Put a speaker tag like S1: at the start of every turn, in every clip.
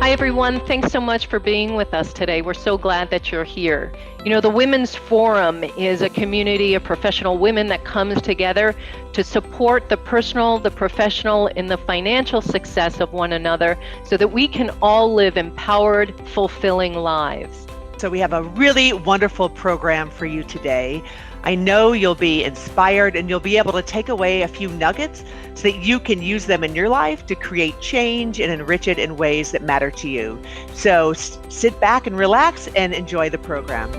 S1: Hi, everyone. Thanks so much for being with us today. We're so glad that you're here. You know, the Women's Forum is a community of professional women that comes together to support the personal, the professional, and the financial success of one another so that we can all live empowered, fulfilling lives.
S2: So we have a really wonderful program for you today. I know you'll be inspired and you'll be able to take away a few nuggets so that you can use them in your life to create change and enrich it in ways that matter to you. So sit back and relax and enjoy the program.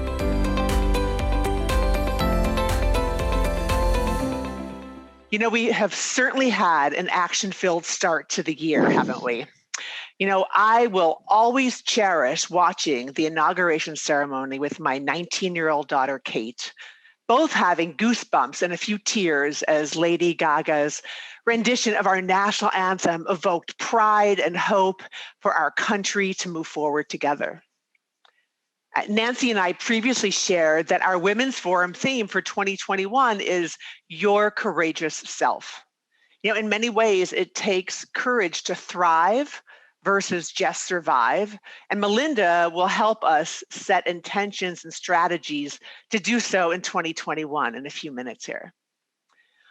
S2: You know, we have certainly had an action-filled start to the year, haven't we? You know, I will always cherish watching the inauguration ceremony with my 19-year-old daughter, Kate, both having goosebumps and a few tears as Lady Gaga's rendition of our national anthem evoked pride and hope for our country to move forward together. Nancy and I previously shared that our Women's Forum theme for 2021 is Your Courageous Self. You know, in many ways, it takes courage to thrive versus just survive. And Melinda will help us set intentions and strategies to do so in 2021 in a few minutes here.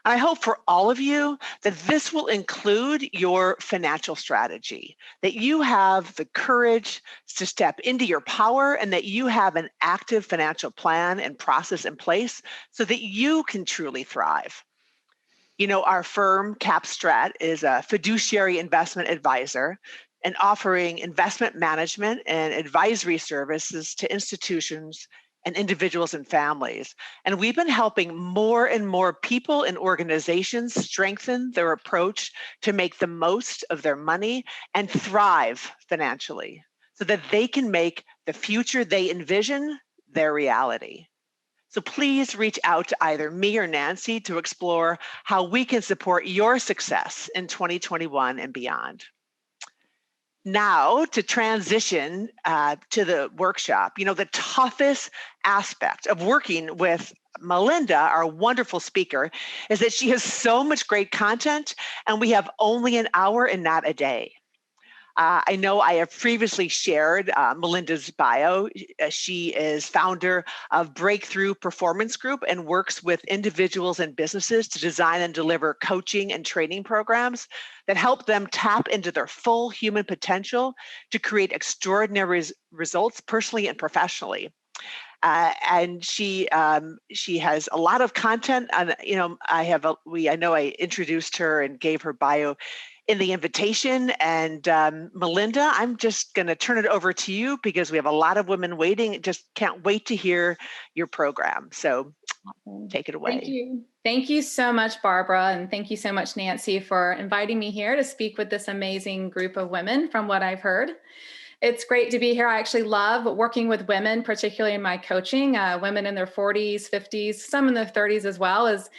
S2: I hope for all of you that this will include your financial strategy, that you have the courage to step into your power and that you have an active financial plan and process in place so that you can truly thrive. You know, our firm, Capstrat, is a fiduciary investment advisor and offering investment management and advisory services to institutions and individuals and families. And we've been helping more and more people and organizations strengthen their approach to make the most of their money and thrive financially so that they can make the future they envision their reality. So please reach out to either me or Nancy to explore how we can support your success in 2021 and beyond. Now to transition to the workshop, you know, the toughest aspect of working with Melinda, our wonderful speaker, is that she has so much great content and we have only an hour and not a day. I know I have previously shared Melinda's bio. She is founder of Breakthrough Performance Group and works with individuals and businesses to design and deliver coaching and training programs that help them tap into their full human potential to create extraordinary results personally and professionally. And she has a lot of content. And you know, I know I introduced her and gave her bio in the invitation. And Melinda, I'm just going to turn it over to you because we have a lot of women waiting. Just can't wait to hear your program. So take it away.
S3: Thank you. Thank you so much, Barbara. And thank you so much, Nancy, for inviting me here to speak with this amazing group of women from what I've heard. It's great to be here. I actually love working with women, particularly in my coaching, women in their 40s, 50s, some in their 30s as well, is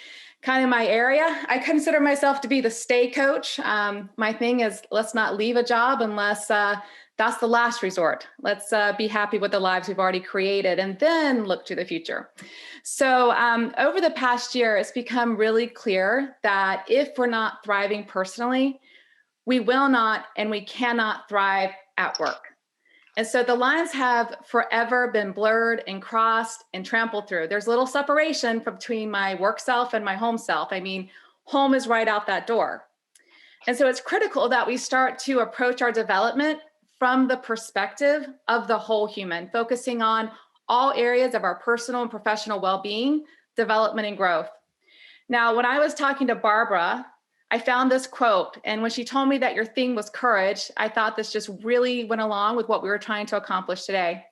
S3: kind of my area. I consider myself to be the stay coach. My thing is, let's not leave a job unless that's the last resort. Let's be happy with the lives we've already created and then look to the future. So over the past year, it's become really clear that if we're not thriving personally, we will not and we cannot thrive at work. And so the lines have forever been blurred and crossed and trampled through. There's little separation between my work self and my home self. I mean, home is right out that door. And so it's critical that we start to approach our development from the perspective of the whole human, focusing on all areas of our personal and professional well-being, development, and growth. Now, when I was talking to Barbara, I found this quote, and when she told me that your theme was courage, I thought this just really went along with what we were trying to accomplish today.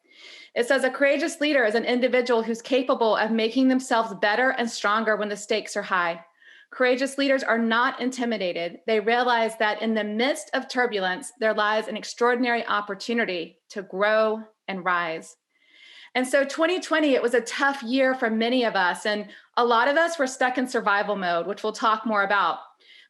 S3: It says, a courageous leader is an individual who's capable of making themselves better and stronger when the stakes are high. Courageous leaders are not intimidated. They realize that in the midst of turbulence, there lies an extraordinary opportunity to grow and rise. And so 2020, it was a tough year for many of us, and a lot of us were stuck in survival mode, which we'll talk more about.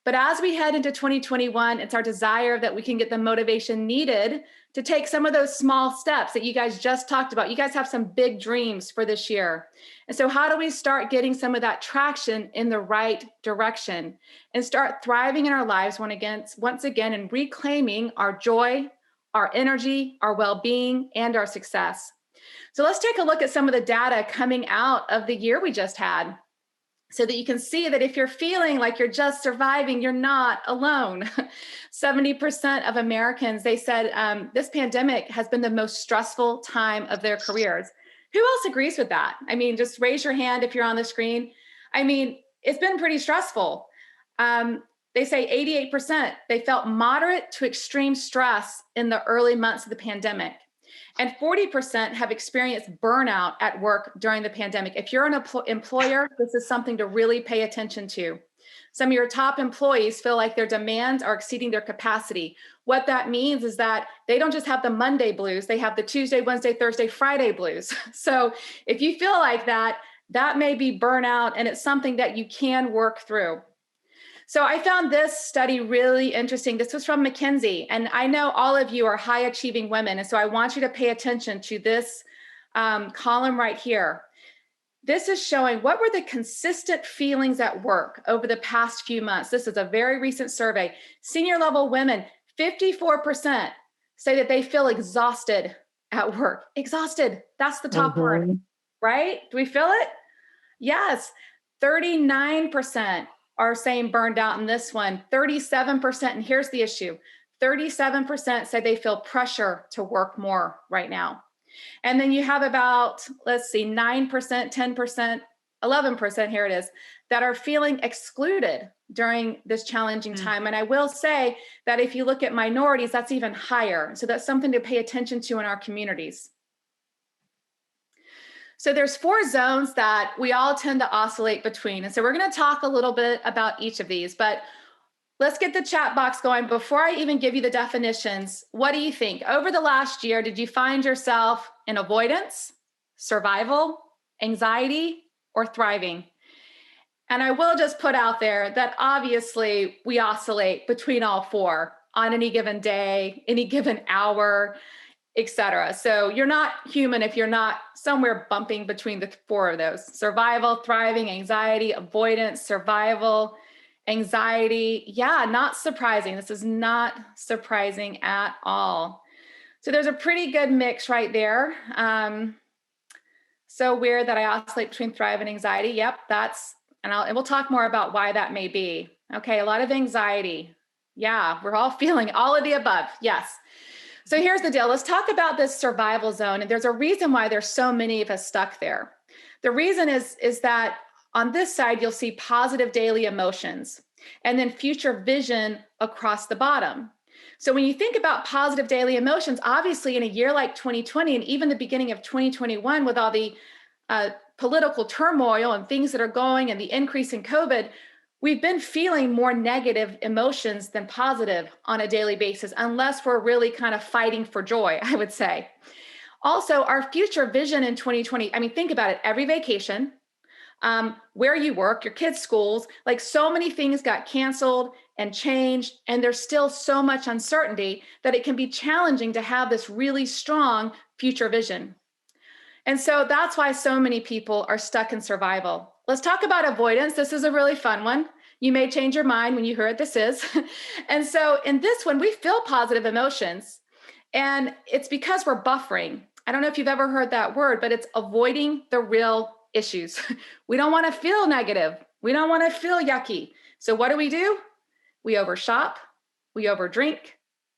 S3: But as we head into 2021, it's our desire that we can get the motivation needed to take some of those small steps that you guys just talked about. You guys have some big dreams for this year. And so how do we start getting some of that traction in the right direction and start thriving in our lives once again and reclaiming our joy, our energy, our well-being, and our success. So let's take a look at some of the data coming out of the year we just had, so that you can see that if you're feeling like you're just surviving, you're not alone. 70% of Americans, they said this pandemic has been the most stressful time of their careers. Who else agrees with that? I mean, just raise your hand if you're on the screen. I mean, it's been pretty stressful. They say 88%, they felt moderate to extreme stress in the early months of the pandemic. And 40% have experienced burnout at work during the pandemic. If you're an employer, this is something to really pay attention to. Some of your top employees feel like their demands are exceeding their capacity. What that means is that they don't just have the Monday blues, they have the Tuesday, Wednesday, Thursday, Friday blues. So if you feel like that, that may be burnout, and it's something that you can work through. So I found this study really interesting. This was from McKinsey, and I know all of you are high achieving women. And so I want you to pay attention to this column right here. This is showing what were the consistent feelings at work over the past few months. This is a very recent survey. Senior level women, 54% say that they feel exhausted at work. Exhausted, that's the top word, right? Do we feel it? Yes, 39% are saying burned out in this one. 37%, and here's the issue, 37% say they feel pressure to work more right now. And then you have about, let's see, 9%, 10%, 11%, here it is, that are feeling excluded during this challenging time. And I will say that if you look at minorities, that's even higher. So that's something to pay attention to in our communities. So there's 4 zones that we all tend to oscillate between. And so we're going to talk a little bit about each of these, but let's get the chat box going. Before I even give you the definitions, what do you think? Over the last year, did you find yourself in avoidance, survival, anxiety, or thriving? And I will just put out there that obviously we oscillate between all 4 on any given day, any given hour, etc. So you're not human if you're not somewhere bumping between the 4 of those: survival, thriving, anxiety, avoidance, survival, anxiety. Yeah, not surprising. This is not surprising at all. So there's a pretty good mix right there. So weird that I oscillate between thrive and anxiety. Yep, and we'll talk more about why that may be. Okay, a lot of anxiety. Yeah, we're all feeling all of the above. Yes. So here's the deal. Let's talk about this survival zone. And there's a reason why there's so many of us stuck there. The reason is that on this side, you'll see positive daily emotions and then future vision across the bottom. So when you think about positive daily emotions, obviously in a year like 2020 and even the beginning of 2021 with all the political turmoil and things that are going and the increase in COVID, we've been feeling more negative emotions than positive on a daily basis, unless we're really kind of fighting for joy, I would say. Also, our future vision in 2020, I mean, think about it, every vacation, where you work, your kids' schools, like so many things got canceled and changed, and there's still so much uncertainty that it can be challenging to have this really strong future vision. And so that's why so many people are stuck in survival. Let's talk about avoidance. This is a really fun one. You may change your mind when you hear what this is. And so in this one, we feel positive emotions, and it's because we're buffering. I don't know if you've ever heard that word, but it's avoiding the real issues. We don't want to feel negative. We don't want to feel yucky. So what do? We overshop, we overdrink,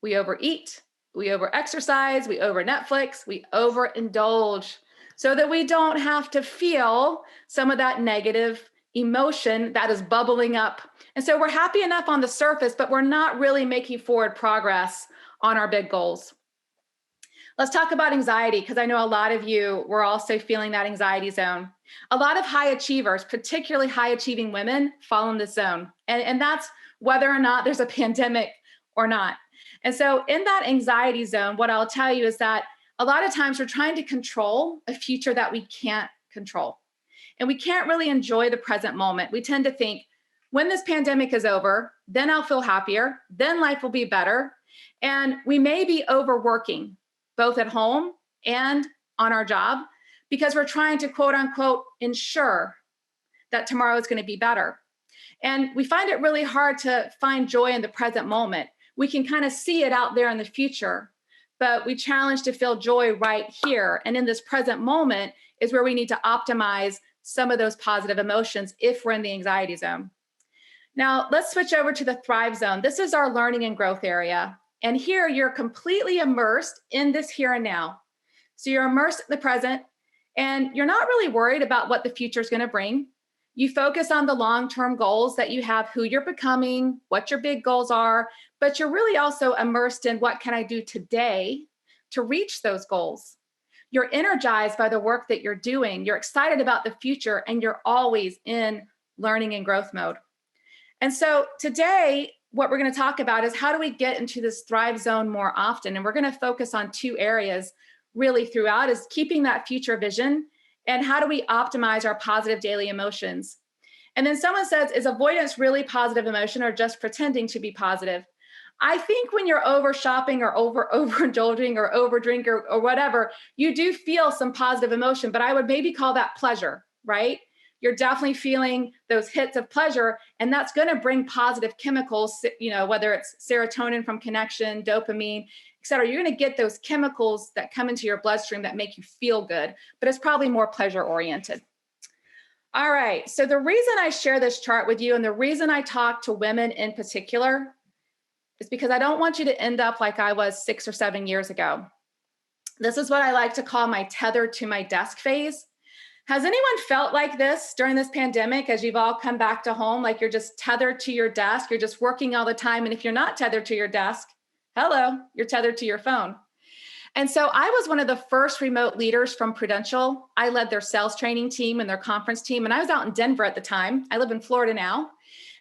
S3: we overeat, we overexercise, we over Netflix, we overindulge, so that we don't have to feel some of that negative emotion that is bubbling up. And so we're happy enough on the surface, but we're not really making forward progress on our big goals. Let's talk about anxiety, because I know a lot of you were also feeling that anxiety zone. A lot of high achievers, particularly high achieving women, fall in this zone. And that's whether or not there's a pandemic or not. And so in that anxiety zone, what I'll tell you is that a lot of times we're trying to control a future that we can't control. And we can't really enjoy the present moment. We tend to think, when this pandemic is over, then I'll feel happier, then life will be better. And we may be overworking, both at home and on our job, because we're trying to quote unquote ensure that tomorrow is going to be better. And we find it really hard to find joy in the present moment. We can kind of see it out there in the future, but we challenge to feel joy right here. And in this present moment is where we need to optimize some of those positive emotions if we're in the anxiety zone. Now, let's switch over to the thrive zone. This is our learning and growth area. And here you're completely immersed in this here and now. So you're immersed in the present, and you're not really worried about what the future is going to bring. You focus on the long-term goals that you have, who you're becoming, what your big goals are, but you're really also immersed in what can I do today to reach those goals. You're energized by the work that you're doing. You're excited about the future, and you're always in learning and growth mode. And so today, what we're going to talk about is how do we get into this thrive zone more often? And we're going to focus on two areas really throughout, is keeping that future vision and how do we optimize our positive daily emotions. And then someone says, is avoidance really positive emotion or just pretending to be positive? I think when you're over shopping or overindulging or over drink or whatever, you do feel some positive emotion, but I would maybe call that pleasure, right? You're definitely feeling those hits of pleasure, and that's going to bring positive chemicals, whether it's serotonin from connection, dopamine, et cetera. You're going to get those chemicals that come into your bloodstream that make you feel good, but it's probably more pleasure oriented. All right. So the reason I share this chart with you and the reason I talk to women in particular is because I don't want you to end up like I was 6 or 7 years ago. This is what I like to call my tether to my desk phase. Has anyone felt like this during this pandemic as you've all come back to home, like you're just tethered to your desk, you're just working all the time, and if you're not tethered to your desk, hello, you're tethered to your phone. And so I was one of the first remote leaders from Prudential. I led their sales training team and their conference team, and I was out in Denver at the time. I live in Florida now.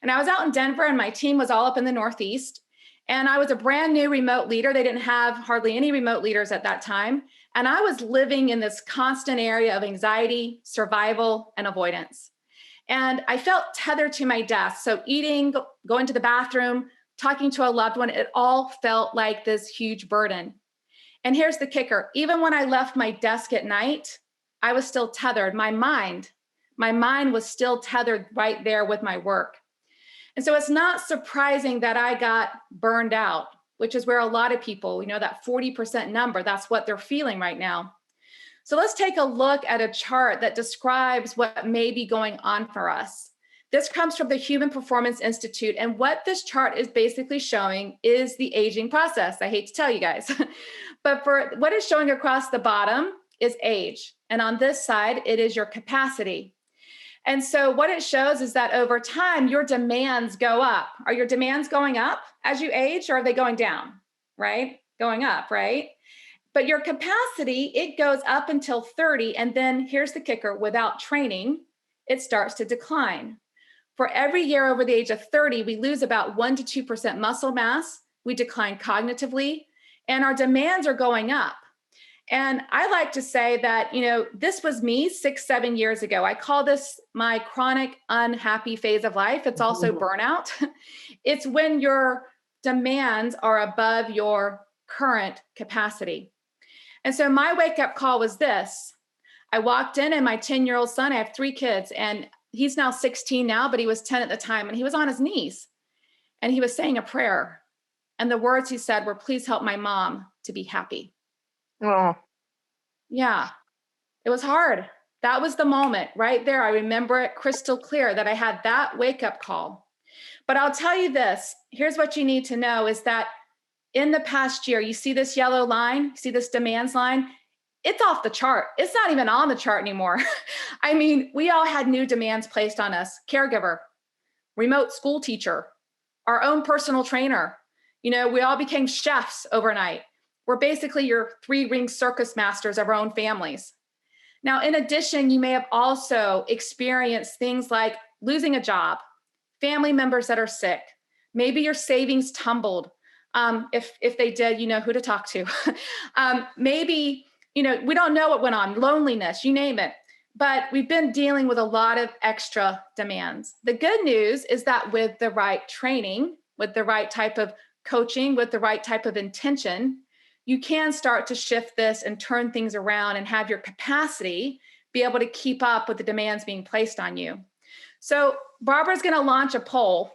S3: And I was out in Denver, and my team was all up in the Northeast. And I was a brand new remote leader. They didn't have hardly any remote leaders at that time. And I was living in this constant area of anxiety, survival, and avoidance. And I felt tethered to my desk. So eating, going to the bathroom, talking to a loved one, it all felt like this huge burden. And here's the kicker. Even when I left my desk at night, I was still tethered. My mind was still tethered right there with my work. And so it's not surprising that I got burned out, which is where a lot of people, that 40% number, that's what they're feeling right now. So let's take a look at a chart that describes what may be going on for us. This comes from the Human Performance Institute. And what this chart is basically showing is the aging process. I hate to tell you guys, but for what it's showing across the bottom is age. And on this side, it is your capacity. And so what it shows is that over time, your demands go up. Are your demands going up as you age, or are they going down, right? Going up, right? But your capacity, it goes up until 30. And then here's the kicker, without training, it starts to decline. For every year over the age of 30, we lose about 1 to 2% muscle mass. We decline cognitively, and our demands are going up. And I like to say that, this was me 6, 7 years ago. I call this my chronic unhappy phase of life. It's also burnout. It's when your demands are above your current capacity. And so my wake up call was this. I walked in, and my 10-year-old son, I have 3 kids, and he's now 16 now, but he was 10 at the time. And he was on his knees and he was saying a prayer. And the words he said were, please help my mom to be happy.
S1: Oh,
S3: yeah, it was hard. That was the moment right there. I remember it crystal clear that I had that wake up call. But I'll tell you this, here's what you need to know is that in the past year, you see this yellow line, see this demands line, it's off the chart. It's not even on the chart anymore. I mean, we all had new demands placed on us. Caregiver, remote school teacher, our own personal trainer. We all became chefs overnight. We're basically your 3-ring circus masters of our own families. Now, in addition, you may have also experienced things like losing a job, family members that are sick, maybe your savings tumbled. If they did, you know who to talk to. Maybe, we don't know what went on, loneliness, you name it. But we've been dealing with a lot of extra demands. The good news is that with the right training, with the right type of coaching, with the right type of intention, you can start to shift this and turn things around and have your capacity be able to keep up with the demands being placed on you. So Barbara's going to launch a poll,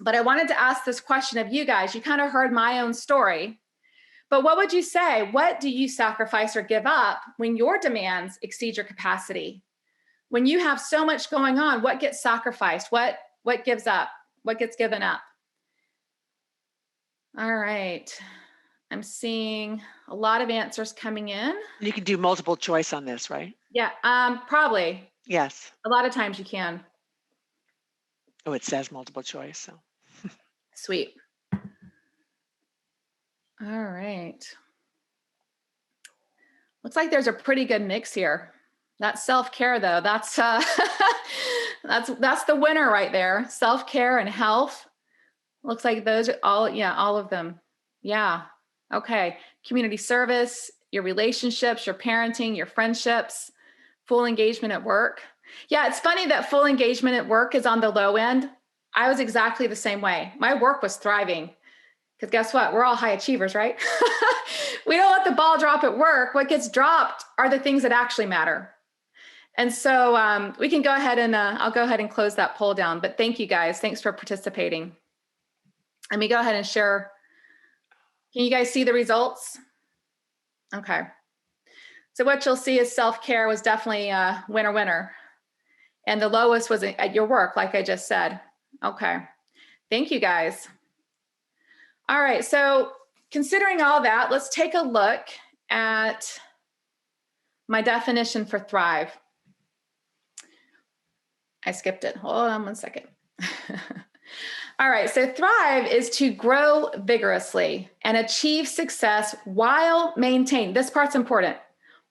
S3: but I wanted to ask this question of you guys. You kind of heard my own story, But what would you say? What do you sacrifice or give up when your demands exceed your capacity? When you have so much going on, what gets sacrificed? What gives up? What gets given up? All right. I'm seeing a lot of answers coming in.
S2: You can do multiple choice on this, right?
S3: Yeah, probably.
S2: Yes.
S3: A lot of times you can.
S2: Oh, it says multiple choice. So.
S3: Sweet. All right. Looks like there's a pretty good mix here. That self-care though, that's that's the winner right there. Self-care and health. Looks like those are all of them. Yeah. Okay. Community service, your relationships, your parenting, your friendships, full engagement at work. Yeah, it's funny that full engagement at work is on the low end. I was exactly the same way. My work was thriving. Because guess what? We're all high achievers, right? We don't let the ball drop at work. What gets dropped are the things that actually matter. And so we can go ahead and I'll go ahead and close that poll down. But thank you guys. Thanks for participating. Let me go ahead and share. Can you guys see the results? Okay. So what you'll see is self-care was definitely winner, winner. And the lowest was at your work, like I just said. Okay. Thank you guys. All right, so considering all that, let's take a look at my definition for thrive. I skipped it. Hold on one second. All right, so thrive is to grow vigorously and achieve success while maintaining, this part's important,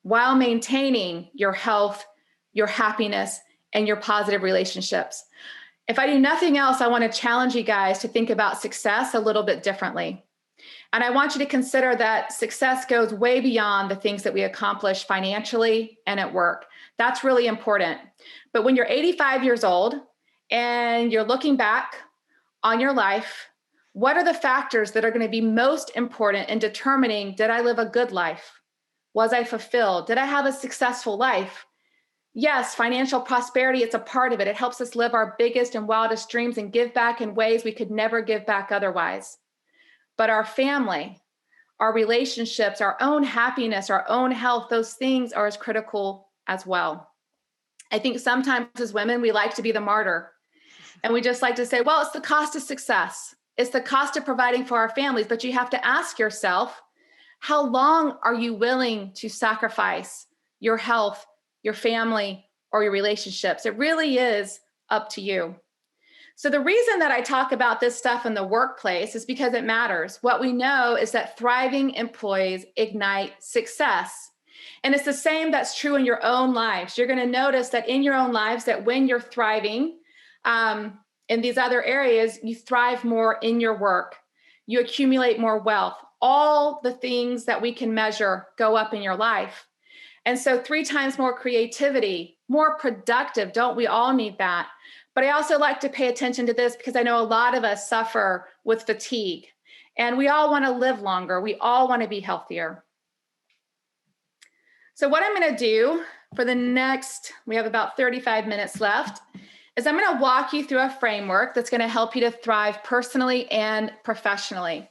S3: while maintaining your health, your happiness, and your positive relationships. If I do nothing else, I want to challenge you guys to think about success a little bit differently. And I want you to consider that success goes way beyond the things that we accomplish financially and at work. That's really important. But when you're 85 years old and you're looking back on your life, what are the factors that are going to be most important in determining, did I live a good life? Was I fulfilled? Did I have a successful life? Yes, financial prosperity, it's a part of it. It helps us live our biggest and wildest dreams and give back in ways we could never give back otherwise. But our family, our relationships, our own happiness, our own health, those things are as critical as well. I think sometimes as women, we like to be the martyr. And we just like to say, well, it's the cost of success. It's the cost of providing for our families. But you have to ask yourself, how long are you willing to sacrifice your health, your family, or your relationships? It really is up to you. So the reason that I talk about this stuff in the workplace is because it matters. What we know is that thriving employees ignite success. And it's the same that's true in your own lives. You're going to notice that in your own lives, that when you're thriving in these other areas, you thrive more in your work. You accumulate more wealth. All the things that we can measure go up in your life. And so 3 times more creativity, more productive. Don't we all need that? But I also like to pay attention to this because I know a lot of us suffer with fatigue and we all want to live longer. We all want to be healthier. So what I'm going to do for the next, we have about 35 minutes left, is I'm going to walk you through a framework that's going to help you to thrive personally and professionally.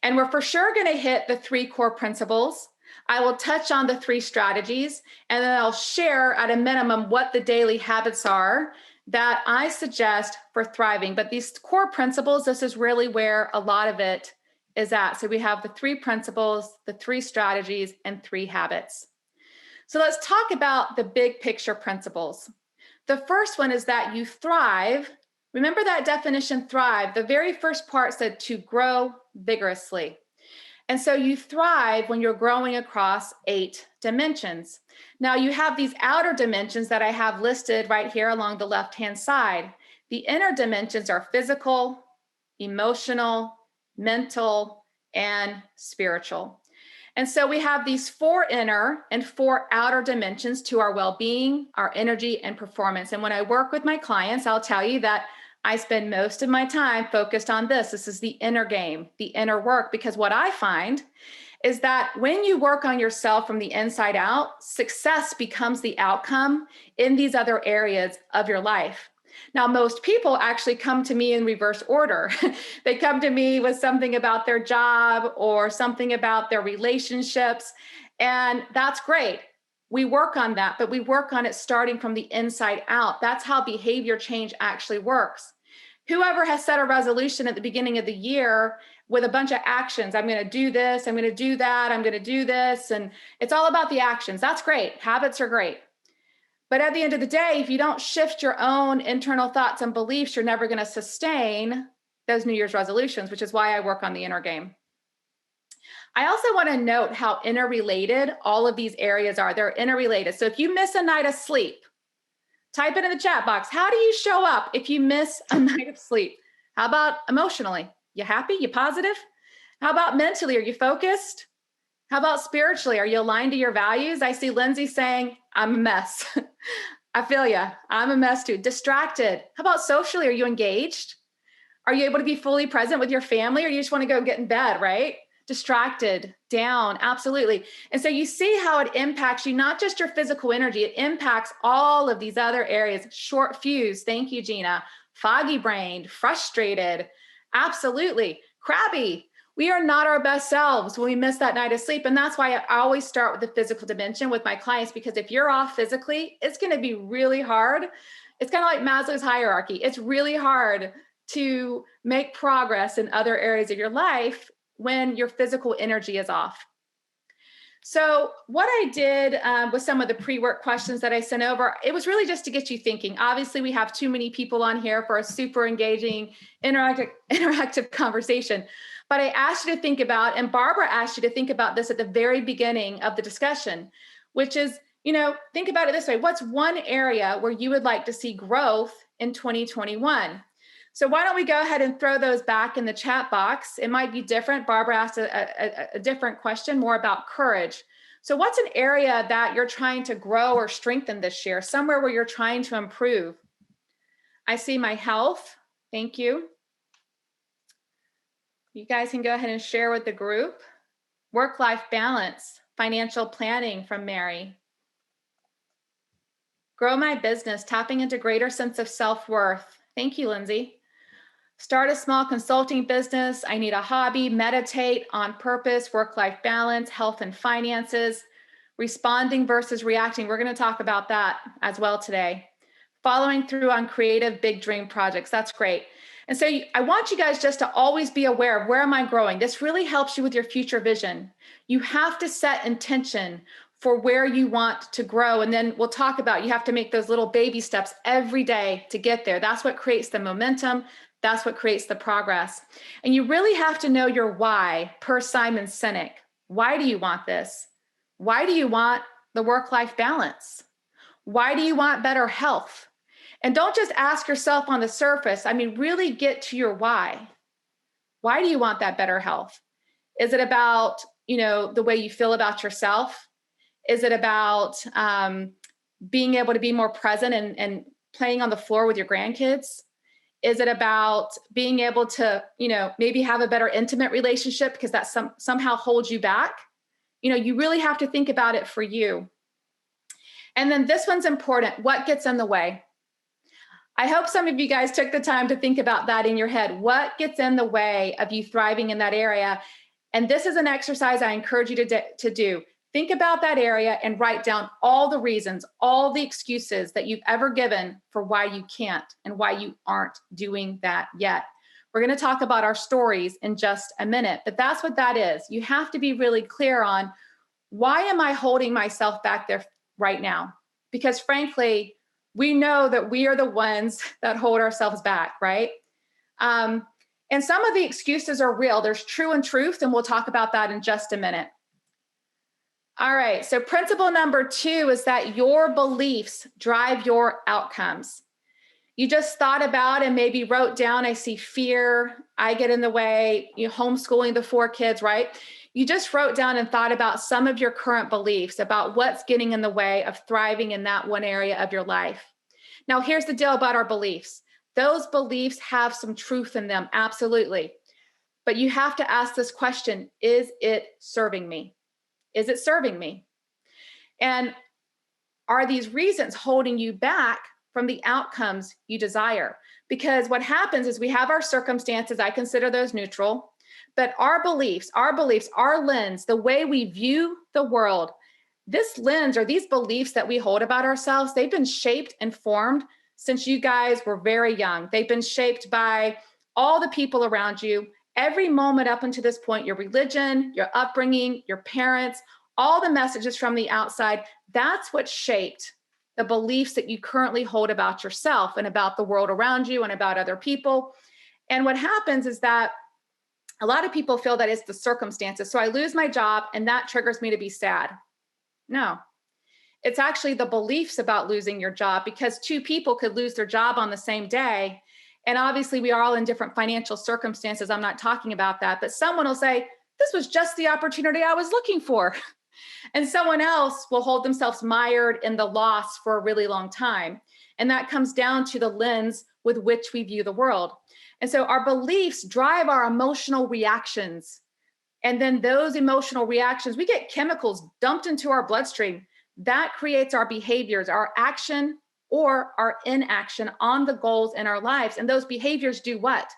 S3: And we're for sure going to hit the 3 core principles. I will touch on the 3 strategies, and then I'll share at a minimum what the daily habits are that I suggest for thriving. But these core principles, this is really where a lot of it is at. So we have the 3 principles, the 3 strategies, and 3 habits. So let's talk about the big picture principles. The first one is that you thrive. Remember that definition, thrive. The very first part said to grow vigorously. And so you thrive when you're growing across 8 dimensions. Now you have these outer dimensions that I have listed right here along the left-hand side. The inner dimensions are physical, emotional, mental, and spiritual. And so we have these 4 inner and 4 outer dimensions to our well-being, our energy, and performance. And when I work with my clients, I'll tell you that I spend most of my time focused on this. This is the inner game, the inner work, because what I find is that when you work on yourself from the inside out, success becomes the outcome in these other areas of your life. Now, most people actually come to me in reverse order. They come to me with something about their job or something about their relationships, and that's great. We work on that, but we work on it starting from the inside out. That's how behavior change actually works. Whoever has set a resolution at the beginning of the year with a bunch of actions, I'm going to do this, I'm going to do that, I'm going to do this, and it's all about the actions. That's great. Habits are great. But at the end of the day, if you don't shift your own internal thoughts and beliefs, you're never going to sustain those New Year's resolutions, which is why I work on the inner game. I also want to note how interrelated all of these areas are. They're interrelated. So if you miss a night of sleep, type it in the chat box. How do you show up if you miss a night of sleep? How about emotionally? You happy? You positive? How about mentally? Are you focused? How about spiritually? Are you aligned to your values? I see Lindsay saying, I'm a mess. I feel you. I'm a mess too. Distracted. How about socially? Are you engaged? Are you able to be fully present with your family, or you just want to go get in bed, right? Distracted, down, absolutely. And so you see how it impacts you, not just your physical energy, it impacts all of these other areas. Short fuse, thank you, Gina. Foggy brained, frustrated, absolutely. Crabby. We are not our best selves when we miss that night of sleep. And that's why I always start with the physical dimension with my clients, because if you're off physically, it's going to be really hard. It's kind of like Maslow's hierarchy. It's really hard to make progress in other areas of your life when your physical energy is off. So what I did with some of the pre-work questions that I sent over, it was really just to get you thinking. Obviously, we have too many people on here for a super engaging, interactive conversation. But I asked you to think about, and Barbara asked you to think about this at the very beginning of the discussion, which is, think about it this way. What's one area where you would like to see growth in 2021? So why don't we go ahead and throw those back in the chat box? It might be different. Barbara asked a different question, more about courage. So what's an area that you're trying to grow or strengthen this year? Somewhere where you're trying to improve? I see my health. Thank you. You guys can go ahead and share with the group. Work-life balance, financial planning from Mary. Grow my business, tapping into greater sense of self-worth. Thank you, Lindsay. Start a small consulting business. I need a hobby, meditate, on purpose, work-life balance, health and finances, responding versus reacting. We're going to talk about that as well today. Following through on creative big dream projects. That's great. And so I want you guys just to always be aware of, where am I growing? This really helps you with your future vision. You have to set intention for where you want to grow. And then we'll talk about, you have to make those little baby steps every day to get there. That's what creates the momentum. That's what creates the progress. And you really have to know your why, per Simon Sinek. Why do you want this? Why do you want the work-life balance? Why do you want better health? And don't just ask yourself on the surface. I mean, really get to your why. Why do you want that better health? Is it about, the way you feel about yourself? Is it about being able to be more present and playing on the floor with your grandkids? Is it about being able to, maybe have a better intimate relationship because that somehow holds you back? You really have to think about it for you. And then this one's important. What gets in the way? I hope some of you guys took the time to think about that in your head. What gets in the way of you thriving in that area? And this is an exercise I encourage you to do. Think about that area and write down all the reasons, all the excuses that you've ever given for why you can't and why you aren't doing that yet. We're going to talk about our stories in just a minute, but that's what that is. You have to be really clear on, why am I holding myself back there right now? Because frankly, we know that we are the ones that hold ourselves back, right? And some of the excuses are real. There's true and truth, and we'll talk about that in just a minute. All right, so principle number 2 is that your beliefs drive your outcomes. You just thought about and maybe wrote down, I see fear, I get in the way, homeschooling the 4 kids, right? You just wrote down and thought about some of your current beliefs about what's getting in the way of thriving in that one area of your life. Now, here's the deal about our beliefs. Those beliefs have some truth in them, absolutely. But you have to ask this question, is it serving me? Is it serving me? And are these reasons holding you back from the outcomes you desire. Because what happens is we have our circumstances, I consider those neutral, but our beliefs, our lens, the way we view the world, this lens or these beliefs that we hold about ourselves, they've been shaped and formed since you guys were very young. They've been shaped by all the people around you, every moment up until this point, your religion, your upbringing, your parents, all the messages from the outside. That's what shaped the beliefs that you currently hold about yourself and about the world around you and about other people. And what happens is that a lot of people feel that it's the circumstances. So I lose my job and that triggers me to be sad. No, it's actually the beliefs about losing your job, because two people could lose their job on the same day. And obviously we are all in different financial circumstances. I'm not talking about that, but someone will say, this was just the opportunity I was looking for. And someone else will hold themselves mired in the loss for a really long time. And that comes down to the lens with which we view the world. And so our beliefs drive our emotional reactions. And then those emotional reactions, we get chemicals dumped into our bloodstream. That creates our behaviors, our action or our inaction on the goals in our lives. And those behaviors do what?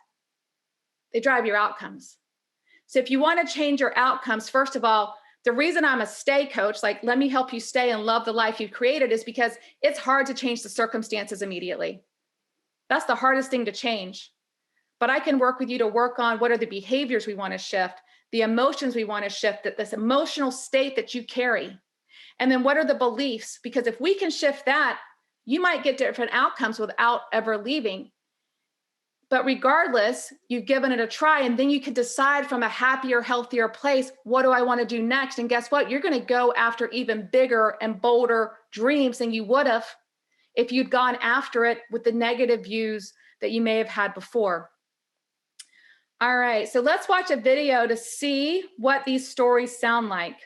S3: They drive your outcomes. So if you want to change your outcomes, first of all, the reason I'm a stay coach, like let me help you stay and love the life you've created, is because it's hard to change the circumstances immediately. That's the hardest thing to change. But I can work with you to work on what are the behaviors we want to shift, the emotions we want to shift, that this emotional state that you carry. And then what are the beliefs? Because if we can shift that, you might get different outcomes without ever leaving. But regardless, you've given it a try, and then you can decide from a happier, healthier place, what do I want to do next? And guess what? You're going to go after even bigger and bolder dreams than you would have if you'd gone after it with the negative views that you may have had before. All right, so let's watch a video to see what these stories sound like.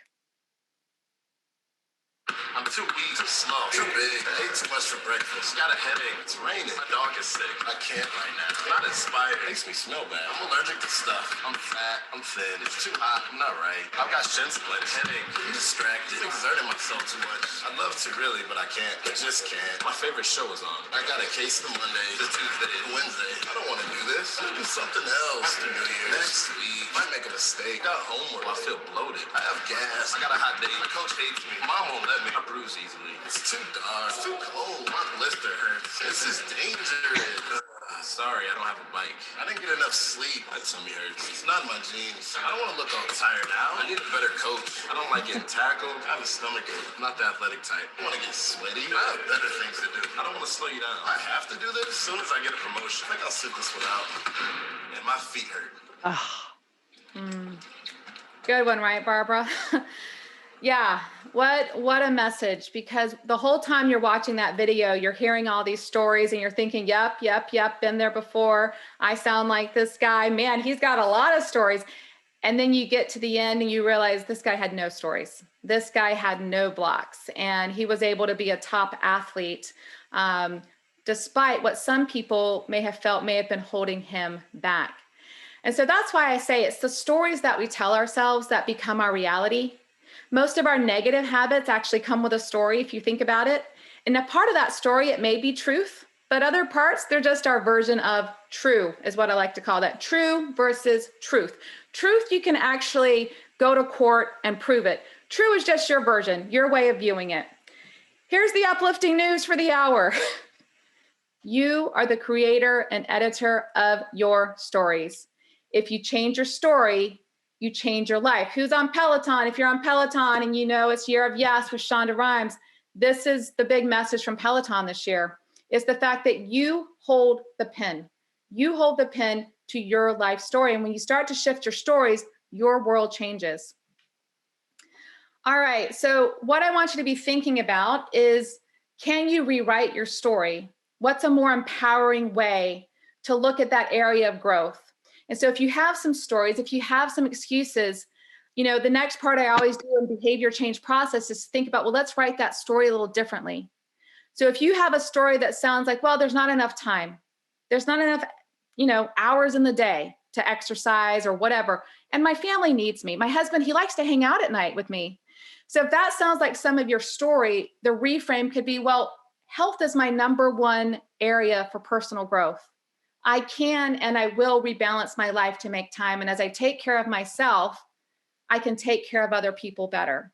S4: I'm too weak, too slow, too big. I ate too much for breakfast. Got a headache. It's raining. My dog is sick. I can't right now. I'm not inspired. It makes me smell bad. I'm allergic to stuff. I'm fat. I'm thin. It's too hot. I'm not right. I've got shin splints. Headache. I'm distracted. I'm exerting myself too much. I'd love to really, but I can't. I just can't. My favorite show is on. I got a case of Monday, the Tuesday, the Wednesday. I don't want to do this. Let's do something else. After New Year's. Next week. Might make a mistake. Got homework. I feel bloated. I have gas. I got a hot date. My coach hates me. Mom won't let me. I bruise easily. It's too dark. It's too cold. My blister hurts. This is dangerous. Sorry, I don't have a bike. I didn't get enough sleep. My tummy hurts. It's not in my genes. I don't want to look all tired out. I need a better coach. I don't like getting tackled. I have a stomach ache. I'm not the athletic type. I want to get sweaty. I have better things to do. I don't want to slow you down. I have to do this. As soon as I get a promotion, I think I'll sit this one out. And my feet hurt.
S3: Good one, right, Barbara? Yeah, what a message, because the whole time you're watching that video, you're hearing all these stories and you're thinking, yep, been there before. I sound like this guy, man, he's got a lot of stories. And then you get to the end and you realize this guy had no stories. This guy had no blocks, and he was able to be a top athlete, despite what some people may have felt may have been holding him back. And so that's why I say it's the stories that we tell ourselves that become our reality. Most of our negative habits actually come with a story, if you think about it. And a part of that story, it may be truth, but other parts, they're just our version of true, is what I like to call that. True versus truth. Truth, you can actually go to court and prove it. True is just your version, your way of viewing it. Here's the uplifting news for the hour. You are the creator and editor of your stories. If you change your story, you change your life. Who's on Peloton? If you're on Peloton and you know it's Year of Yes with Shonda Rhimes, this is the big message from Peloton this year. It's the fact that you hold the pen. You hold the pen to your life story. And when you start to shift your stories, your world changes. All right, so what I want you to be thinking about is, can you rewrite your story? What's a more empowering way to look at that area of growth? And so if you have some stories, if you have some excuses, you know, the next part I always do in behavior change process is think about, well, let's write that story a little differently. So if you have a story that sounds like, well, there's not enough time, there's not enough, hours in the day to exercise or whatever, and my family needs me. My husband, he likes to hang out at night with me. So if that sounds like some of your story, the reframe could be, well, health is my number one area for personal growth. I can and I will rebalance my life to make time. And as I take care of myself, I can take care of other people better.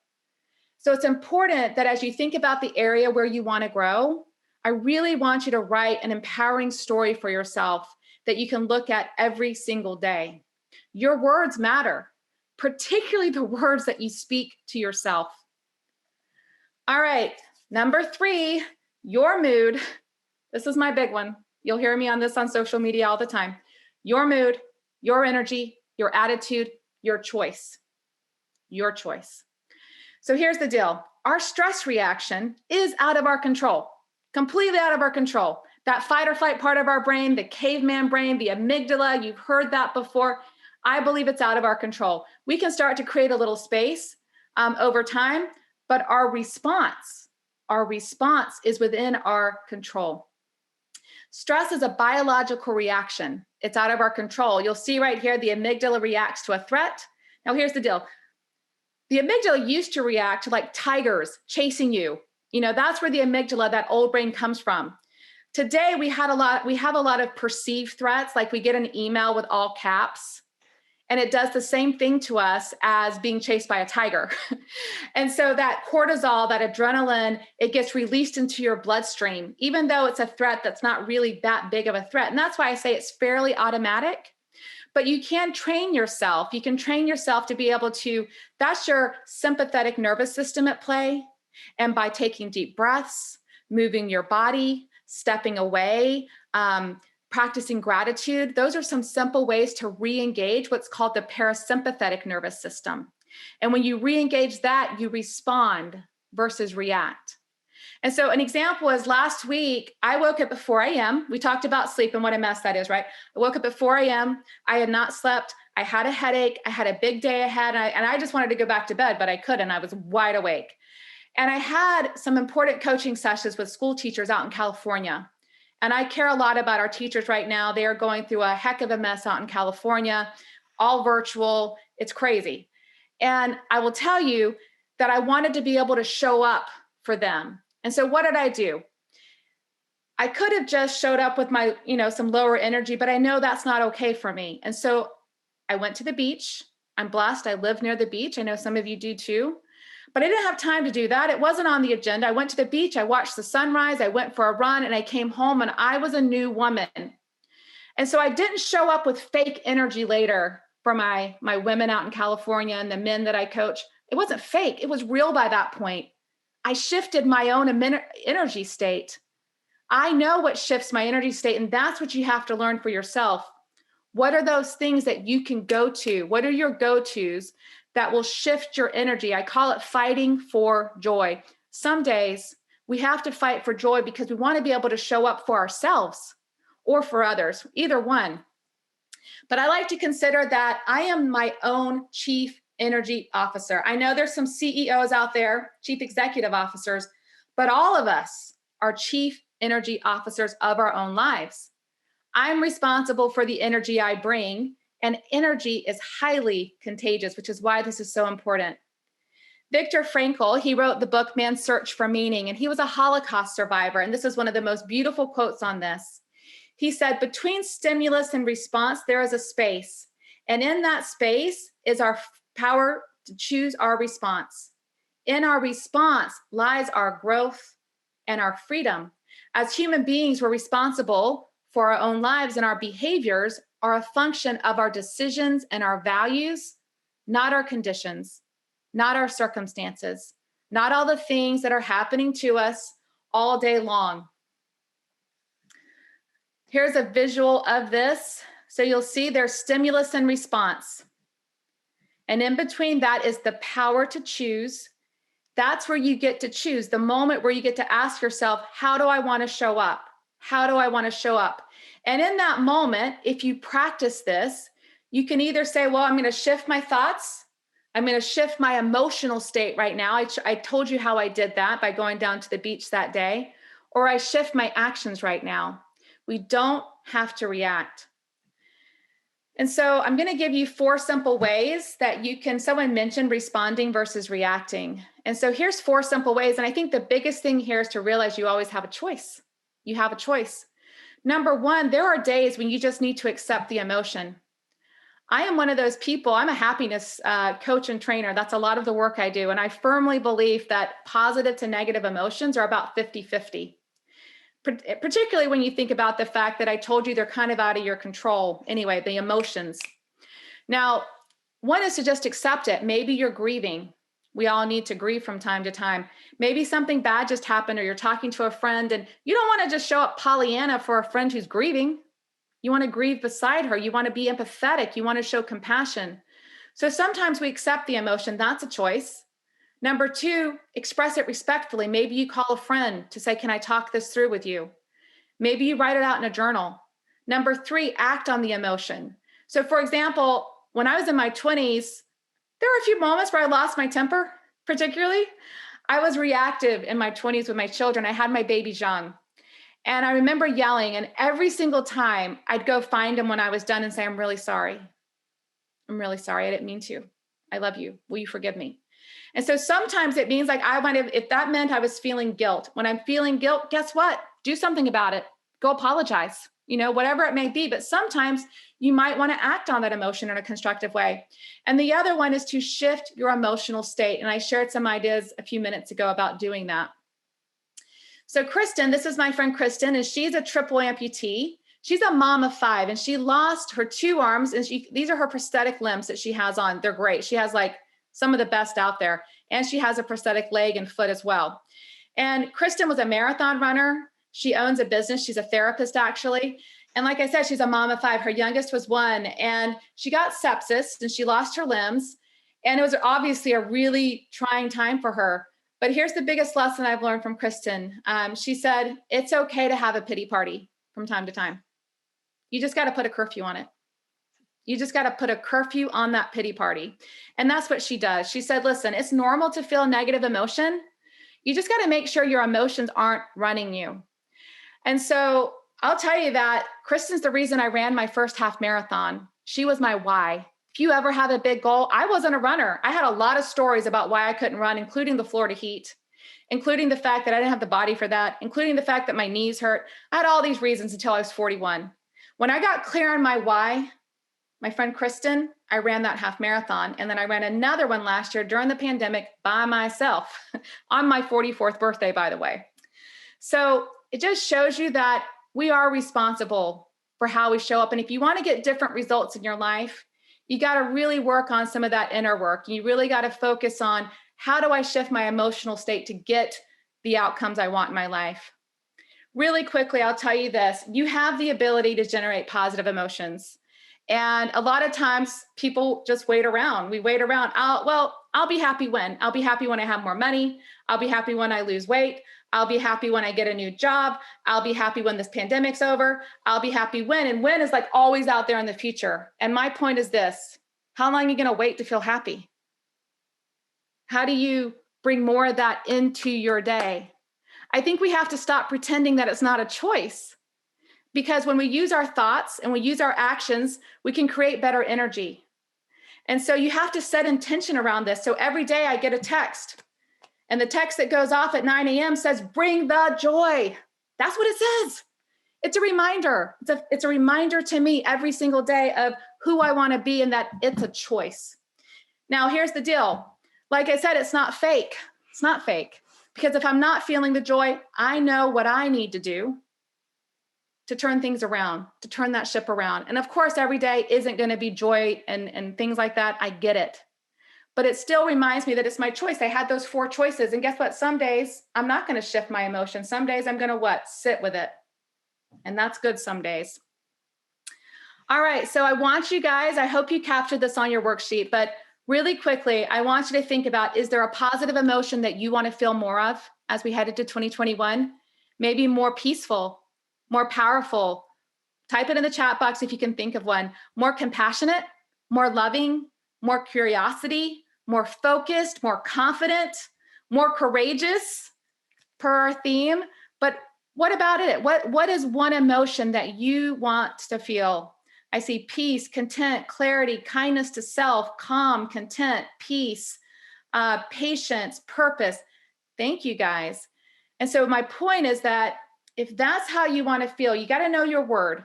S3: So it's important that as you think about the area where you want to grow, I really want you to write an empowering story for yourself that you can look at every single day. Your words matter, particularly the words that you speak to yourself. All right, number 3, your mood. This is my big one. You'll hear me on this on social media all the time. Your mood, your energy, your attitude, your choice. Your choice. So here's the deal. Our stress reaction is out of our control, completely out of our control. That fight or flight part of our brain, the caveman brain, the amygdala, you've heard that before. I believe it's out of our control. We can start to create a little space over time, but our response is within our control. Stress is a biological reaction. It's out of our control. You'll see right here, the amygdala reacts to a threat. Now here's the deal. The amygdala used to react to like tigers chasing you. You know, that's where the amygdala, that old brain, comes from. Today, we have a lot of perceived threats, like we get an email with all caps, and it does the same thing to us as being chased by a tiger. And so that cortisol, that adrenaline, it gets released into your bloodstream, even though it's a threat that's not really that big of a threat. And that's why I say it's fairly automatic. But you can train yourself. You can train yourself to be able to, that's your sympathetic nervous system at play. And by taking deep breaths, moving your body, stepping away, practicing gratitude, those are some simple ways to re-engage what's called the parasympathetic nervous system. And when you re-engage that, you respond versus react. And so an example is last week, I woke up at 4 a.m. We talked about sleep and what a mess that is, right? I woke up at 4 a.m. I had not slept. I had a headache. I had a big day ahead. And I just wanted to go back to bed, but I couldn't. I was wide awake. And I had some important coaching sessions with school teachers out in California. And I care a lot about our teachers right now. They are going through a heck of a mess out in California, all virtual. It's crazy. And I will tell you that I wanted to be able to show up for them. And so what did I do? I could have just showed up with my, some lower energy, but I know that's not okay for me. And so I went to the beach. I'm blessed. I live near the beach. I know some of you do too, but I didn't have time to do that. It wasn't on the agenda. I went to the beach. I watched the sunrise. I went for a run and I came home and I was a new woman. And so I didn't show up with fake energy later for my women out in California and the men that I coach. It wasn't fake. It was real by that point. I shifted my own energy state. I know what shifts my energy state, and that's what you have to learn for yourself. What are those things that you can go to? What are your go-tos that will shift your energy? I call it fighting for joy. Some days we have to fight for joy because we want to be able to show up for ourselves or for others, either one. But I like to consider that I am my own chief energy officer. I know there's some CEOs out there, chief executive officers, but all of us are chief energy officers of our own lives. I'm responsible for the energy I bring, and energy is highly contagious, which is why this is so important. Viktor Frankl, he wrote the book Man's Search for Meaning, and he was a Holocaust survivor. And this is one of the most beautiful quotes on this. He said, between stimulus and response, there is a space. And in that space is our power to choose our response. In our response lies our growth and our freedom. As human beings, we're responsible for our own lives, and our behaviors are a function of our decisions and our values, not our conditions, not our circumstances, not all the things that are happening to us all day long. Here's a visual of this. So you'll see there's stimulus and response. And in between that is the power to choose. That's where you get to choose, the moment where you get to ask yourself, how do I want to show up? How do I want to show up? And in that moment, if you practice this, you can either say, well, I'm going to shift my thoughts. I'm going to shift my emotional state right now. I told you how I did that by going down to the beach that day. Or I shift my actions right now. We don't have to react. And so I'm going to give you 4 simple ways that you can, someone mentioned responding versus reacting. And so here's 4 simple ways. And I think the biggest thing here is to realize you always have a choice. You have a choice. Number 1, there are days when you just need to accept the emotion. I am one of those people. I'm a happiness coach and trainer. That's a lot of the work I do. And I firmly believe that positive to negative emotions are about 50-50. Particularly when you think about the fact that I told you they're kind of out of your control. Anyway, the emotions. Now, one is to just accept it. Maybe you're grieving. We all need to grieve from time to time. Maybe something bad just happened, or you're talking to a friend and you don't want to just show up Pollyanna for a friend who's grieving. You want to grieve beside her. You want to be empathetic. You want to show compassion. So sometimes we accept the emotion. That's a choice. Number 2, express it respectfully. Maybe you call a friend to say, can I talk this through with you? Maybe you write it out in a journal. Number 3, act on the emotion. So for example, when I was in my 20s, there were a few moments where I lost my temper, particularly. I was reactive in my 20s with my children. I had my babies young. And I remember yelling, and every single time I'd go find him when I was done and say, I'm really sorry. I'm really sorry. I didn't mean to. I love you. Will you forgive me? And so sometimes it means like if that meant I was feeling guilt. When I'm feeling guilt, guess what? Do something about it. Go apologize, whatever it may be. But sometimes you might want to act on that emotion in a constructive way. And the other one is to shift your emotional state. And I shared some ideas a few minutes ago about doing that. So Kristen, this is my friend Kristen, and she's a triple amputee. She's a mom of 5, and she lost her 2 arms. And these are her prosthetic limbs that she has on. They're great. She has like some of the best out there. And she has a prosthetic leg and foot as well. And Kristen was a marathon runner. She owns a business. She's a therapist, actually. And like I said, she's a mom of 5. Her youngest was 1, and she got sepsis and she lost her limbs. And it was obviously a really trying time for her. But here's the biggest lesson I've learned from Kristen. She said, it's okay to have a pity party from time to time. You just got to put a curfew on it. You just got to put a curfew on that pity party. And that's what she does. She said, listen, it's normal to feel negative emotion. You just got to make sure your emotions aren't running you. And so I'll tell you that Kristen's the reason I ran my first half marathon. She was my why. If you ever have a big goal, I wasn't a runner. I had a lot of stories about why I couldn't run, including the Florida heat, including the fact that I didn't have the body for that, including the fact that my knees hurt. I had all these reasons until I was 41. When I got clear on my why, my friend Kristen, I ran that half marathon. And then I ran another one last year during the pandemic by myself on my 44th birthday, by the way. So it just shows you that we are responsible for how we show up. And if you want to get different results in your life, you got to really work on some of that inner work. You really got to focus on, how do I shift my emotional state to get the outcomes I want in my life? Really quickly, I'll tell you this. You have the ability to generate positive emotions. And a lot of times people just wait around. We wait around. I'll be happy when. I'll be happy when I have more money. I'll be happy when I lose weight. I'll be happy when I get a new job. I'll be happy when this pandemic's over. I'll be happy when. And when is like always out there in the future. And my point is this: how long are you going to wait to feel happy? How do you bring more of that into your day? I think we have to stop pretending that it's not a choice. Because when we use our thoughts and we use our actions, we can create better energy. And so you have to set intention around this. So every day I get a text, and the text that goes off at 9 a.m. says, bring the joy. That's what it says. It's a reminder. It's a reminder to me every single day of who I want to be, and that it's a choice. Now, here's the deal. Like I said, it's not fake. It's not fake. Because if I'm not feeling the joy, I know what I need to do to turn things around, to turn that ship around. And of course, every day isn't going to be joy and things like that. I get it. But it still reminds me that it's my choice. I had those 4 choices. And guess what? Some days I'm not going to shift my emotion. Some days I'm going to what? Sit with it. And that's good some days. All right. So I want you guys, I hope you captured this on your worksheet, but really quickly, I want you to think about, is there a positive emotion that you want to feel more of as we head into 2021? Maybe more peaceful, more powerful. Type it in the chat box if you can think of one. More compassionate, more loving, more curiosity, more focused, more confident, more courageous, per our theme. But what about it? What is one emotion that you want to feel? I see peace, content, clarity, kindness to self, calm, content, peace, patience, purpose. Thank you, guys. And so my point is that if that's how you want to feel, you got to know your word.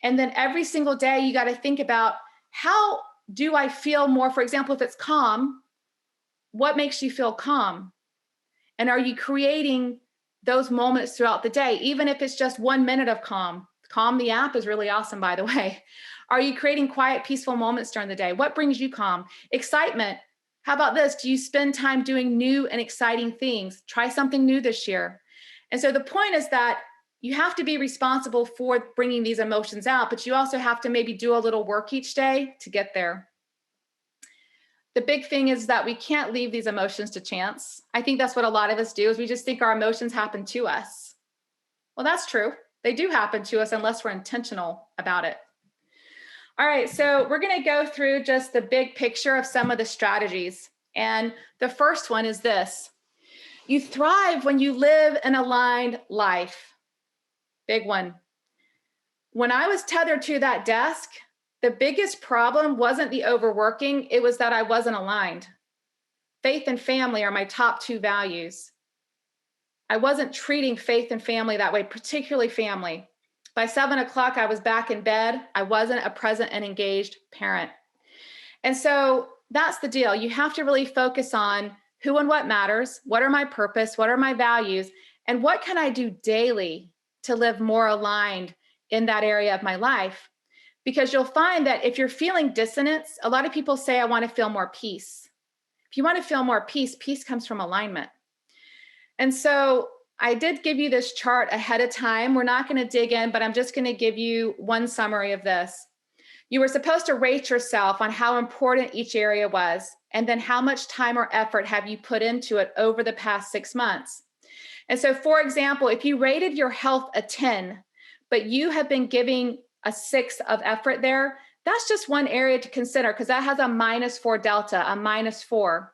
S3: And then every single day, you got to think about, how do I feel more? For example, if it's calm, what makes you feel calm? And are you creating those moments throughout the day, even if it's just 1 minute of calm? Calm, the app, is really awesome, by the way. Are you creating quiet, peaceful moments during the day? What brings you calm? Excitement. How about this? Do you spend time doing new and exciting things? Try something new this year. And so the point is that you have to be responsible for bringing these emotions out, but you also have to maybe do a little work each day to get there. The big thing is that we can't leave these emotions to chance. I think that's what a lot of us do, is we just think our emotions happen to us. Well, that's true. They do happen to us unless we're intentional about it. All right, so we're going to go through just the big picture of some of the strategies. And the first one is this: you thrive when you live an aligned life. Big one. When I was tethered to that desk, the biggest problem wasn't the overworking, it was that I wasn't aligned. Faith and family are my top two values. I wasn't treating faith and family that way, particularly family. By 7 o'clock, I was back in bed. I wasn't a present and engaged parent. And so that's the deal. You have to really focus on who and what matters, what are my purpose, what are my values, and what can I do daily to live more aligned in that area of my life? Because you'll find that if you're feeling dissonance, a lot of people say, I want to feel more peace. If you want to feel more peace, peace comes from alignment. And so I did give you this chart ahead of time. We're not going to dig in, but I'm just going to give you one summary of this. You were supposed to rate yourself on how important each area was, and then how much time or effort have you put into it over the past 6 months. And so, for example, if you rated your health a 10, but you have been giving a 6 of effort there, that's just one area to consider, because that has a -4 delta, a -4.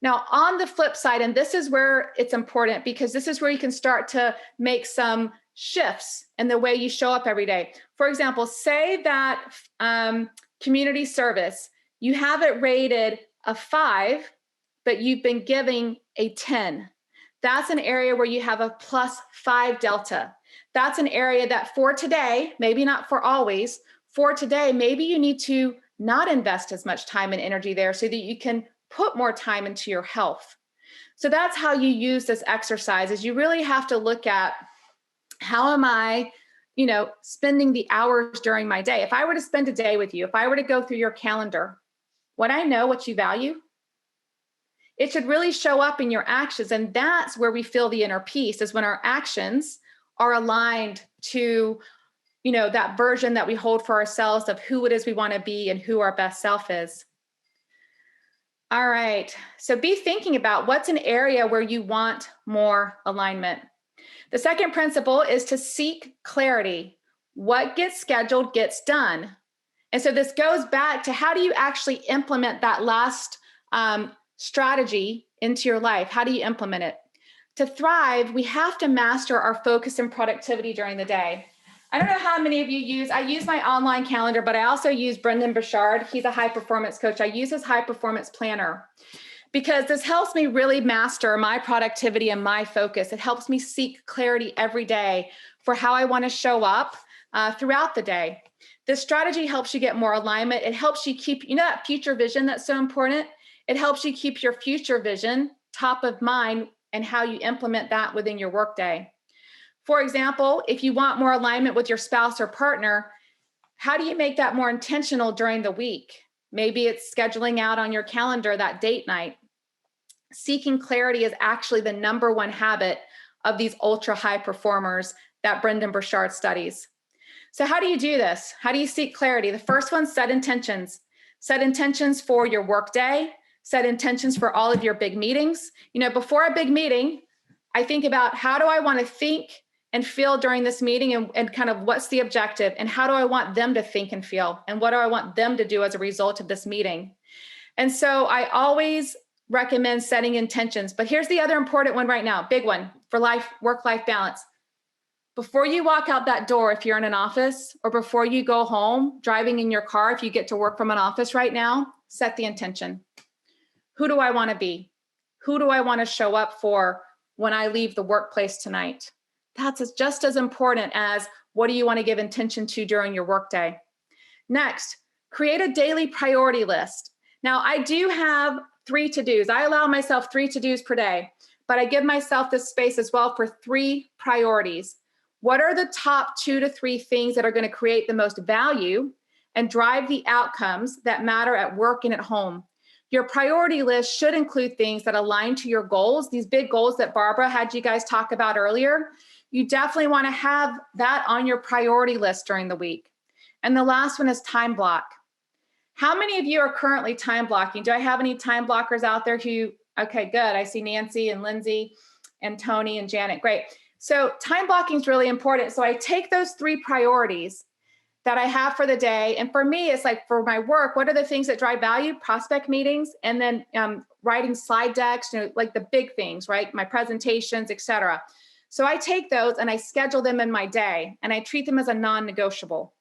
S3: Now, on the flip side, and this is where it's important, because this is where you can start to make some shifts in the way you show up every day. For example, say that community service, you have it rated a 5, but you've been giving a 10. That's an area where you have a +5 delta. That's an area that for today, maybe not for always, for today, maybe you need to not invest as much time and energy there so that you can put more time into your health. So that's how you use this exercise, is you really have to look at, how am I, spending the hours during my day? If I were to spend a day with you, if I were to go through your calendar, would I know what you value? It should really show up in your actions. And that's where we feel the inner peace, is when our actions are aligned to, that version that we hold for ourselves of who it is we want to be and who our best self is. All right, so be thinking about what's an area where you want more alignment. The second principle is to seek clarity. What gets scheduled gets done. And so this goes back to, how do you actually implement that last strategy into your life? How do you implement it? To thrive, we have to master our focus and productivity during the day. I don't know how many of you I use my online calendar, but I also use Brendan Burchard. He's a high performance coach. I use his high performance planner because this helps me really master my productivity and my focus. It helps me seek clarity every day for how I want to show up throughout the day. This strategy helps you get more alignment. It helps you keep, that future vision that's so important. It helps you keep your future vision top of mind and how you implement that within your workday. For example, if you want more alignment with your spouse or partner, how do you make that more intentional during the week? Maybe it's scheduling out on your calendar that date night. Seeking clarity is actually the #1 habit of these ultra high performers that Brendan Burchard studies. So how do you do this? How do you seek clarity? The first one, set intentions. Set intentions for your workday. Set intentions for all of your big meetings. Before a big meeting, I think about, how do I want to think and feel during this meeting, and kind of what's the objective, and how do I want them to think and feel, and what do I want them to do as a result of this meeting? And so I always recommend setting intentions. But here's the other important one right now, big one for work-life balance. Before you walk out that door, if you're in an office, or before you go home, driving in your car, if you get to work from an office right now, set the intention. Who do I want to be? Who do I want to show up for when I leave the workplace tonight? That's just as important as what do you want to give attention to during your workday. Next, create a daily priority list. Now, I do have 3 to-dos. I allow myself 3 to-dos per day, but I give myself this space as well for 3 priorities. What are the top 2 to 3 things that are going to create the most value and drive the outcomes that matter at work and at home? Your priority list should include things that align to your goals, these big goals that Barbara had you guys talk about earlier. You definitely want to have that on your priority list during the week. And the last one is time block. How many of you are currently time blocking? Do I have any time blockers out there who, okay, good. I see Nancy and Lindsay and Tony and Janet. Great. So time blocking is really important. So I take those 3 priorities that I have for the day. And for me, it's like for my work, what are the things that drive value? Prospect meetings, and then writing slide decks, like the big things, right? My presentations, etc. So I take those and I schedule them in my day, and I treat them as a non-negotiable.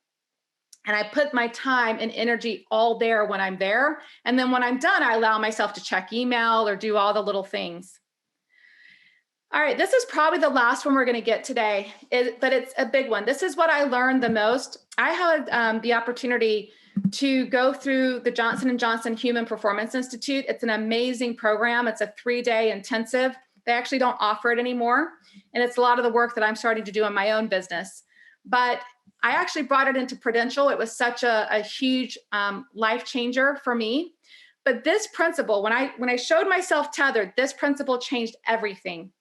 S3: And I put my time and energy all there when I'm there. And then when I'm done, I allow myself to check email or do all the little things. All right, this is probably the last one we're going to get today, but it's a big one. This is what I learned the most. I had the opportunity to go through the Johnson & Johnson Human Performance Institute. It's an amazing program. It's a 3-day intensive. They actually don't offer it anymore. And it's a lot of the work that I'm starting to do in my own business. But I actually brought it into Prudential. It was such a huge life changer for me. But this principle, when I showed myself tethered, this principle changed everything.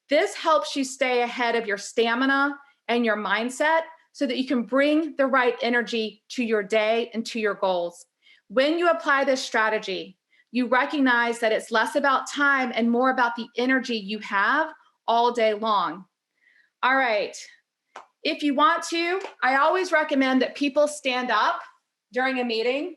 S3: This helps you stay ahead of your stamina and your mindset so that you can bring the right energy to your day and to your goals. When you apply this strategy, you recognize that it's less about time and more about the energy you have all day long. All right. If you want to, I always recommend that people stand up during a meeting.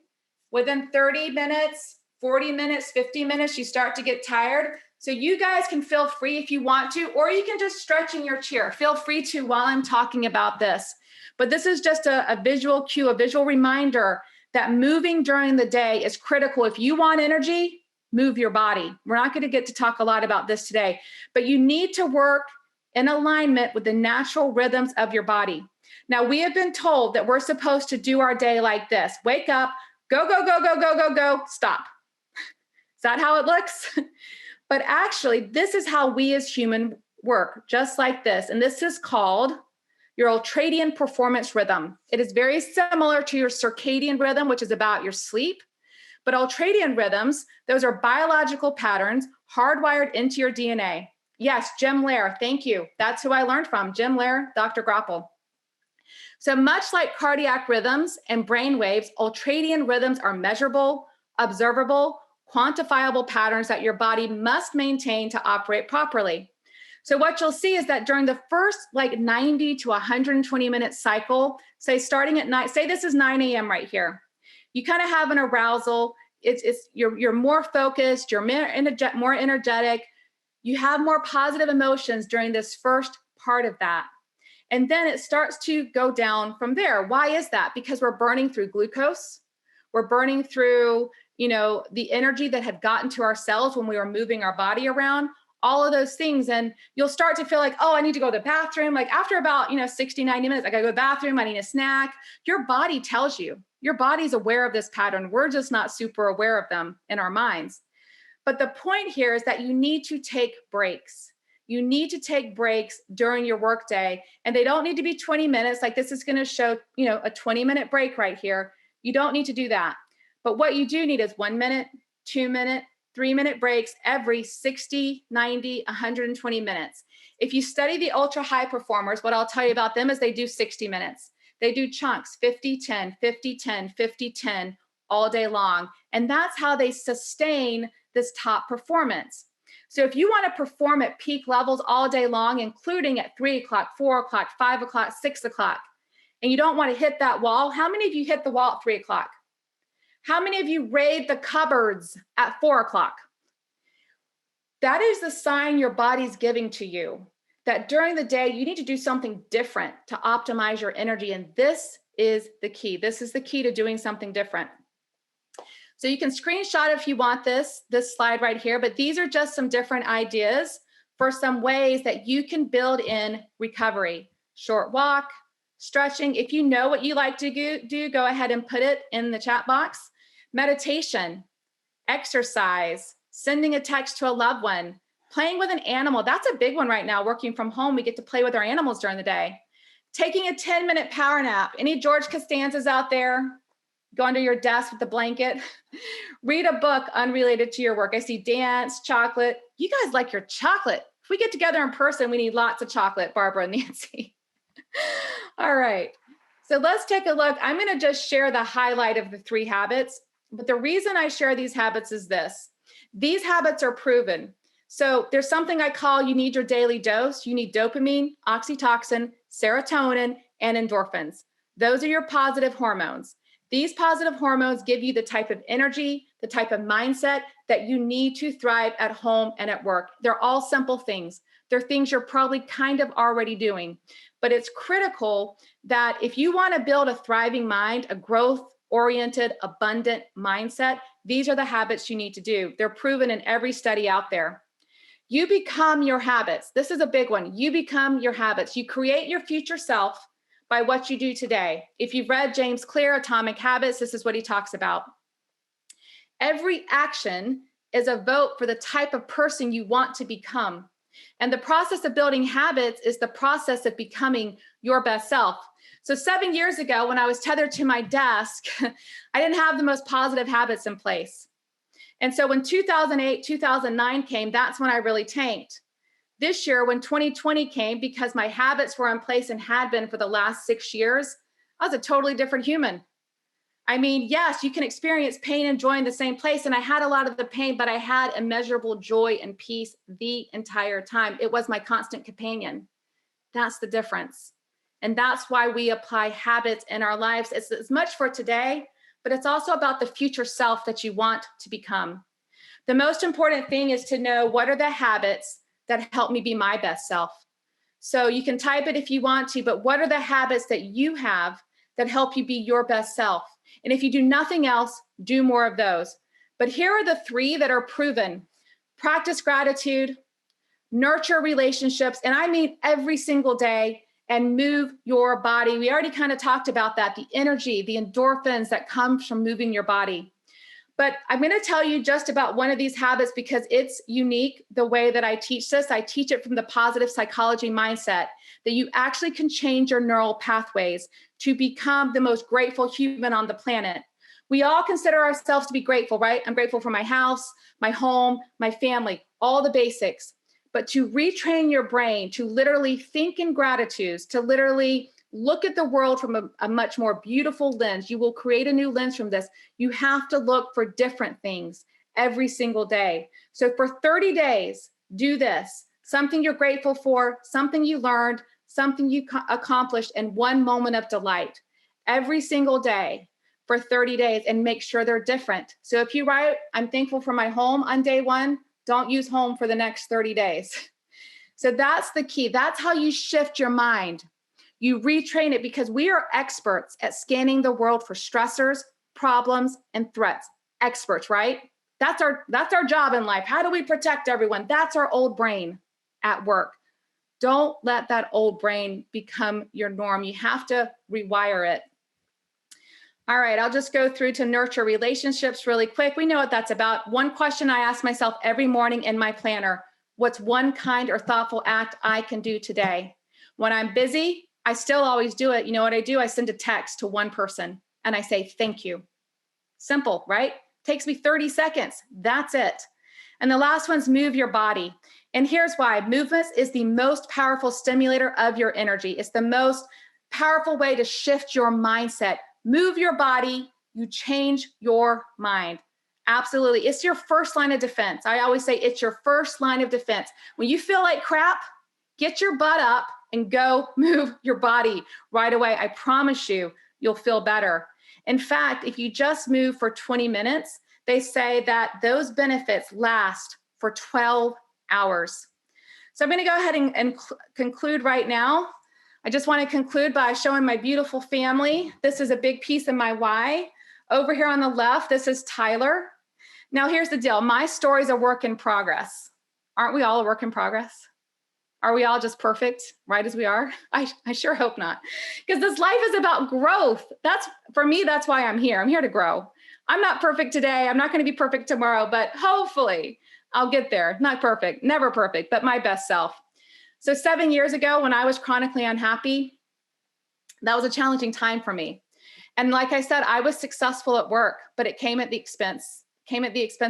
S3: Within 30 minutes, 40 minutes, 50 minutes, you start to get tired. So you guys can feel free if you want to, or you can just stretch in your chair. Feel free to while I'm talking about this. But this is just a visual cue, a visual reminder that moving during the day is critical. If you want energy, move your body. We're not going to get to talk a lot about this today, but you need to work in alignment with the natural rhythms of your body. Now, we have been told that we're supposed to do our day like this. Wake up, go, go, go, go, go, go, go, stop. Is that how it looks? But actually, this is how we as humans work, just like this. And this is called your ultralian performance rhythm. It is very similar to your circadian rhythm, which is about your sleep. But ultralian rhythms, those are biological patterns hardwired into your DNA. Yes, Jim Lair, thank you. That's who I learned from, Jim Lair, Dr. Grapple. So much like cardiac rhythms and brain waves, ultralian rhythms are measurable, observable, quantifiable patterns that your body must maintain to operate properly. So what you'll see is that during the first 90 to 120 minute cycle, say starting at night, say this is 9 a.m. right here, you kind of have an arousal. You're more focused, you're more energetic, you have more positive emotions during this first part of that. And then it starts to go down from there. Why is that? Because we're burning through glucose. We're burning through the energy that had gotten to our cells when we were moving our body around, all of those things. And you'll start to feel like, oh, I need to go to the bathroom. Like after about, 60, 90 minutes, I gotta go to the bathroom. I need a snack. Your body tells you, your body's aware of this pattern. We're just not super aware of them in our minds. But the point here is that you need to take breaks. You need to take breaks during your workday, and they don't need to be 20 minutes. Like this is gonna show, a 20-minute break right here. You don't need to do that. But what you do need is 1 minute, 2 minute, 3-minute breaks every 60, 90, 120 minutes. If you study the ultra high performers, what I'll tell you about them is they do 60 minutes. They do chunks, 50, 10, 50, 10, 50, 10 all day long. And that's how they sustain this top performance. So if you want to perform at peak levels all day long, including at 3 o'clock, 4 o'clock, 5 o'clock, 6 o'clock, and you don't want to hit that wall, how many of you hit the wall at 3 o'clock? How many of you raid the cupboards at 4 o'clock? That is the sign your body's giving to you that during the day, you need to do something different to optimize your energy. And this is the key. This is the key to doing something different. So you can screenshot if you want this slide right here, but these are just some different ideas for some ways that you can build in recovery. Short walk, stretching. If you know what you like to do, go ahead and put it in the chat box. Meditation, exercise, sending a text to a loved one, playing with an animal. That's a big one right now. Working from home, we get to play with our animals during the day. Taking a 10-minute power nap. Any George Costanzas out there? Go under your desk with the blanket. Read a book unrelated to your work. I see dance, chocolate. You guys like your chocolate. If we get together in person, we need lots of chocolate, Barbara and Nancy. All right. So let's take a look. I'm going to just share the highlight of the 3 habits. But the reason I share these habits is this. These habits are proven. So there's something I call you need your daily dose. You need dopamine, oxytocin, serotonin, and endorphins. Those are your positive hormones. These positive hormones give you the type of energy, the type of mindset that you need to thrive at home and at work. They're all simple things. They're things you're probably kind of already doing. But it's critical that if you want to build a thriving mind, a growth-oriented, abundant mindset, these are the habits you need to do. They're proven in every study out there. You become your habits. This is a big one. You become your habits. You create your future self by what you do today. If you've read James Clear, Atomic Habits, this is what he talks about. Every action is a vote for the type of person you want to become. And the process of building habits is the process of becoming your best self. So 7 years ago, when I was tethered to my desk, I didn't have the most positive habits in place. And so when 2008, 2009 came, that's when I really tanked. This year, when 2020 came, because my habits were in place and had been for the last 6 years, I was a totally different human. I mean, yes, you can experience pain and joy in the same place. And I had a lot of the pain, but I had immeasurable joy and peace the entire time. It was my constant companion. That's the difference. And that's why we apply habits in our lives. It's as much for today, but it's also about the future self that you want to become. The most important thing is to know what are the habits that help me be my best self. So you can type it if you want to, but what are the habits that you have that help you be your best self? And if you do nothing else, do more of those. But here are the 3 that are proven. Practice gratitude, nurture relationships, and I mean every single day, and move your body. We already kind of talked about that, the energy, the endorphins that come from moving your body. But I'm going to tell you just about one of these habits because it's unique the way that I teach this. I teach it from the positive psychology mindset that you actually can change your neural pathways to become the most grateful human on the planet. We all consider ourselves to be grateful, right? I'm grateful for my house, my home, my family, all the basics. But to retrain your brain to literally think in gratitude, to literally look at the world from a much more beautiful lens. You will create a new lens from this. You have to look for different things every single day. So for 30 days, do this. Something you're grateful for, something you learned, something you accomplished, and one moment of delight every single day for 30 days, and make sure they're different. So if you write, I'm thankful for my home on day 1, don't use home for the next 30 days. So that's the key. That's how you shift your mind. You retrain it because we are experts at scanning the world for stressors, problems, and threats. Experts, right? That's our job in life. How do we protect everyone? That's our old brain at work. Don't let that old brain become your norm. You have to rewire it. All right, I'll just go through to nurture relationships really quick. We know what that's about. One question I ask myself every morning in my planner: what's one kind or thoughtful act I can do today? When I'm busy, I still always do it. You know what I do? I send a text to one person and I say, thank you. Simple, right? Takes me 30 seconds. That's it. And the last one's move your body. And here's why. Movement is the most powerful stimulator of your energy. It's the most powerful way to shift your mindset. Move your body, you change your mind. Absolutely. It's your first line of defense. I always say it's your first line of defense. When you feel like crap, get your butt up and go move your body right away. I promise you, you'll feel better. In fact, if you just move for 20 minutes, they say that those benefits last for 12 hours. So I'm going to go ahead and conclude right now. I just want to conclude by showing my beautiful family. This is a big piece of my why. Over here on the left, this is Tyler. Now here's the deal. My story's a work in progress. Aren't we all a work in progress? Are we all just perfect, right as we are? I sure hope not. Because this life is about growth. For me, that's why I'm here. I'm here to grow. I'm not perfect today. I'm not going to be perfect tomorrow, but hopefully I'll get there. Not perfect, never perfect, but my best self. So 7 years ago, when I was chronically unhappy, that was a challenging time for me. And like I said, I was successful at work, but it came at the expense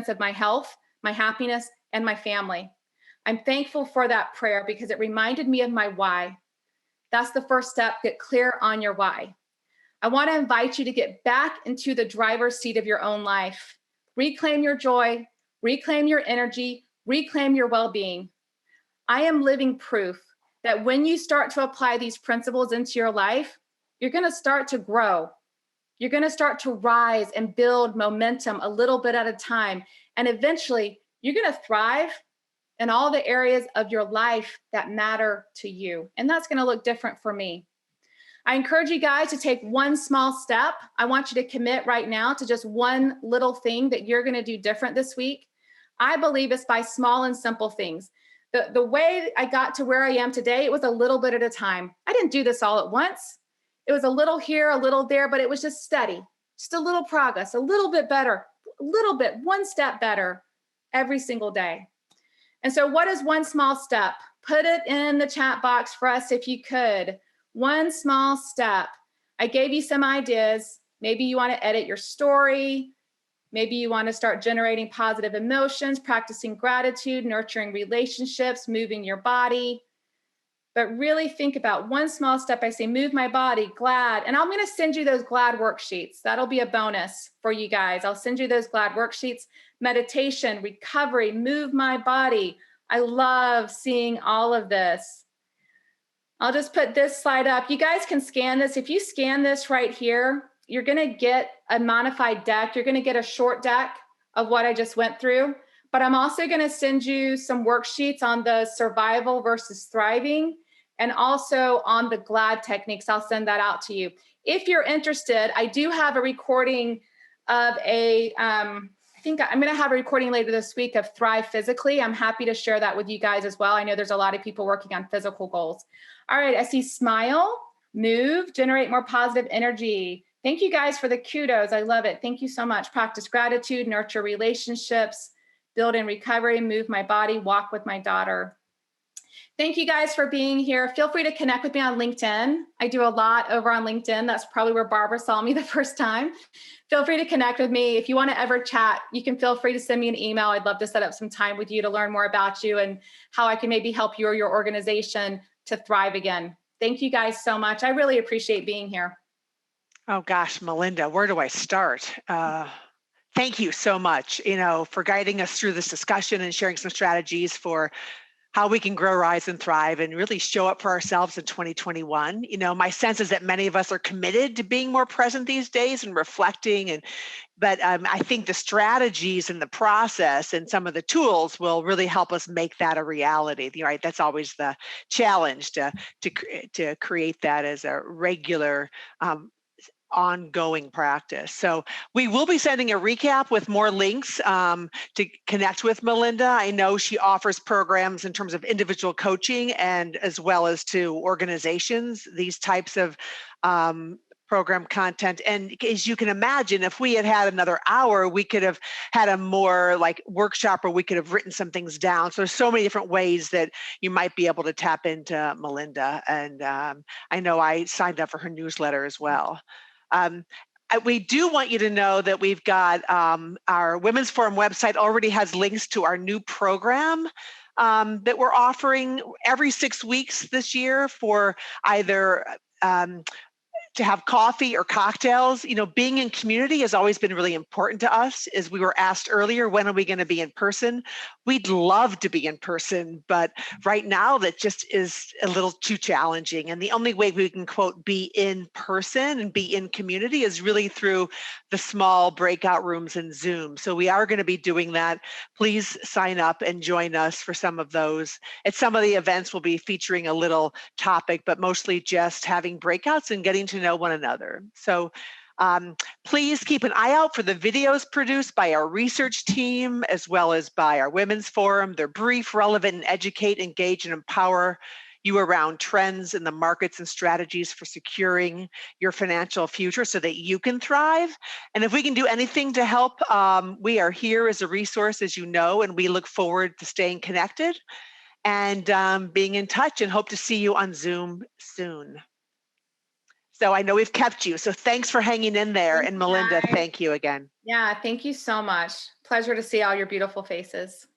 S3: of my health, my happiness, and my family. I'm thankful for that prayer because it reminded me of my why. That's the first step. Get clear on your why. I want to invite you to get back into the driver's seat of your own life. Reclaim your joy, reclaim your energy, reclaim your well-being. I am living proof that when you start to apply these principles into your life, you're going to start to grow. You're going to start to rise and build momentum a little bit at a time. And eventually, you're going to thrive in all the areas of your life that matter to you. And that's going to look different for me. I encourage you guys to take one small step. I want you to commit right now to just one little thing that you're going to do different this week. I believe it's by small and simple things. The way I got to where I am today, it was a little bit at a time. I didn't do this all at once. It was a little here, a little there, but it was just steady, just a little progress, a little bit better, a little bit, one step better every single day. And so what is one small step? Put it in the chat box for us if you could. One small step. I gave you some ideas. Maybe you want to edit your story. Maybe you want to start generating positive emotions, practicing gratitude, nurturing relationships, moving your body. But really think about one small step. I say, move my body, glad. And I'm going to send you those glad worksheets. That'll be a bonus for you guys. I'll send you those glad worksheets. Meditation, recovery, move my body. I love seeing all of this. I'll just put this slide up. You guys can scan this. If you scan this right here, you're going to get a modified deck. You're going to get a short deck of what I just went through. But I'm also going to send you some worksheets on the survival versus thriving, and also on the GLAD techniques. I'll send that out to you. If you're interested, I do have a recording of I think I'm going to have a recording later this week of Thrive Physically. I'm happy to share that with you guys as well. I know there's a lot of people working on physical goals. All right, I see smile, move, generate more positive energy. Thank you guys for the kudos. I love it. Thank you so much. Practice gratitude, nurture relationships, build in recovery, move my body, walk with my daughter. Thank you guys for being here. Feel free to connect with me on LinkedIn. I do a lot over on LinkedIn. That's probably where Barbara saw me the first time. Feel free to connect with me. If you want to ever chat, you can feel free to send me an email. I'd love to set up some time with you to learn more about you and how I can maybe help you or your organization to thrive again. Thank you guys so much. I really appreciate being here.
S2: Oh gosh, Melinda, where do I start? Thank you so much, for guiding us through this discussion and sharing some strategies for how we can grow, rise, and thrive and really show up for ourselves in 2021. My sense is that many of us are committed to being more present these days and reflecting. But I think the strategies and the process and some of the tools will really help us make that a reality. Right? That's always the challenge to create that as a regular ongoing practice. So we will be sending a recap with more links to connect with Melinda. I know she offers programs in terms of individual coaching and as well as to organizations, these types of program content. And as you can imagine, if we had another hour, we could have had a more workshop, or we could have written some things down. So there's so many different ways that you might be able to tap into Melinda. And I know I signed up for her newsletter as well. We do want you to know that we've got our Women's Forum website already has links to our new program that we're offering every 6 weeks this year for either to have coffee or cocktails. Being in community has always been really important to us. As we were asked earlier, when are we going to be in person? We'd love to be in person, but right now that just is a little too challenging. And the only way we can, quote, be in person and be in community is really through the small breakout rooms and Zoom. So we are going to be doing that. Please sign up and join us for some of those. At some of the events, we'll be featuring a little topic, but mostly just having breakouts and getting to know one another. So Please keep an eye out for the videos produced by our research team, as well as by our Women's Forum. They're brief, relevant, and educate, engage, and empower you around trends in the markets and strategies for securing your financial future so that you can thrive. And if we can do anything to help, we are here as a resource, as you know, and we look forward to staying connected and being in touch, and hope to see you on Zoom soon. So I know we've kept you, so thanks for hanging in there. And Melinda, thank you again.
S3: Yeah, thank you so much. Pleasure to see all your beautiful faces.